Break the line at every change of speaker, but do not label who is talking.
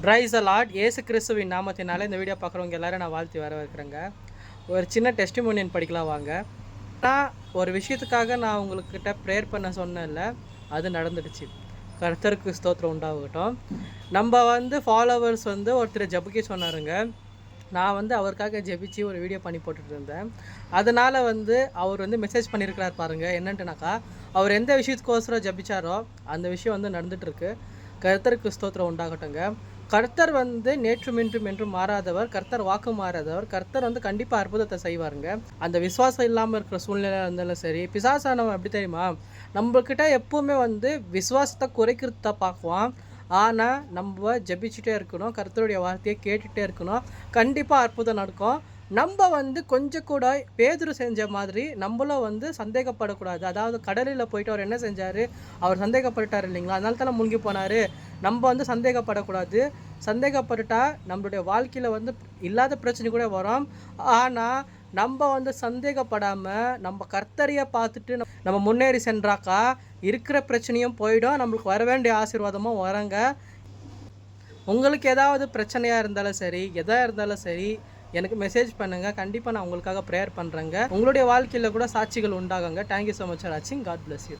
Praise the Lord. இயேசு கிறிஸ்துவின் நாமத்தினால இந்த வீடியோ பார்க்குறவங்க எல்லாரும் நான் வாழ்த்தி வரவேற்கிறேங்க. ஒரு சின்ன டெஸ்டிமோனியன் படிக்கலாம் வாங்க. நான் ஒரு விஷயத்துக்காக நான் உங்கள்கிட்ட ப்ரேயர் பண்ண சொன்னேன்ல, அது நடந்துடுச்சு. கர்த்தருக்கு ஸ்தோத்திரம் உண்டாகட்டும். நம்ம ஃபாலோவர்ஸ் ஒருத்தர் ஜெபிக்க சொன்னாருங்க. நான் அவருக்காக ஜெபிச்சு ஒரு வீடியோ பண்ணி போட்டுட்டு இருந்தேன். அதனால் அவர் மெசேஜ் பண்ணியிருக்கிறார் பாருங்கள். என்னன்ட்டுனாக்கா, அவர் எந்த விஷயத்துக்கோசரம் ஜெபிச்சாரோ அந்த விஷயம் நடந்துகிட்ருக்கு. கர்த்தருக்கு ஸ்தோத்திரம் உண்டாகட்டுங்க. கர்த்தர் நேற்றும் இன்றும் என்றும் மாறாதவர். கர்த்தர் வாக்கு மாறாதவர். கர்த்தர் கண்டிப்பாக அற்புதத்தை செய்வாருங்க. அந்த விசுவாசம் இல்லாமல் இருக்கிற சூழ்நிலை இருந்தாலும் சரி, பிசாசானவன் எப்படி தெரியுமா, நம்மக்கிட்ட எப்போவுமே விசுவாசத்தை குறைக்கிறத பார்க்குவான். ஆனால் நம்ம ஜெபிச்சுட்டே இருக்கணும், கர்த்தருடைய வார்த்தையை கேட்டுகிட்டே இருக்கணும். கண்டிப்பாக அற்புதம் நடக்கும். நம்ம கொஞ்சம் கூட பேதுரு செஞ்ச மாதிரி நம்மளும் சந்தேகப்படக்கூடாது. அதாவது கடலில் போயிட்டு அவர் என்ன செஞ்சார், அவர் சந்தேகப்பட்டார் இல்லைங்களா, அதனால தானே முழுங்கி போனார். நம்ம சந்தேகப்படக்கூடாது. சந்தேகப்பட்டுட்டா நம்மளுடைய வாழ்க்கையில் இல்லாத பிரச்சனை கூட வரும். ஆனால் நம்ம சந்தேகப்படாமல் நம்ம கர்த்தரையை பார்த்துட்டு நம்ம முன்னேறி சென்றாக்கா இருக்கிற பிரச்சனையும் போயிடும், நம்மளுக்கு வர வேண்டிய ஆசீர்வாதமும் வரங்க. உங்களுக்கு ஏதாவது பிரச்சனையாக இருந்தாலும் சரி, எதாக இருந்தாலும் சரி, எனக்கு மெசேஜ் பண்ணுங்கள். கண்டிப்பாக நான் உங்களுக்காக ப்ரேயர் பண்ணுறேங்க. உங்களுடைய வாழ்க்கையில் கூட சாட்சிகள் உண்டாகுங்க. தேங்க்யூ ஸோ மச் ஃபார் வாட்சிங். God bless you.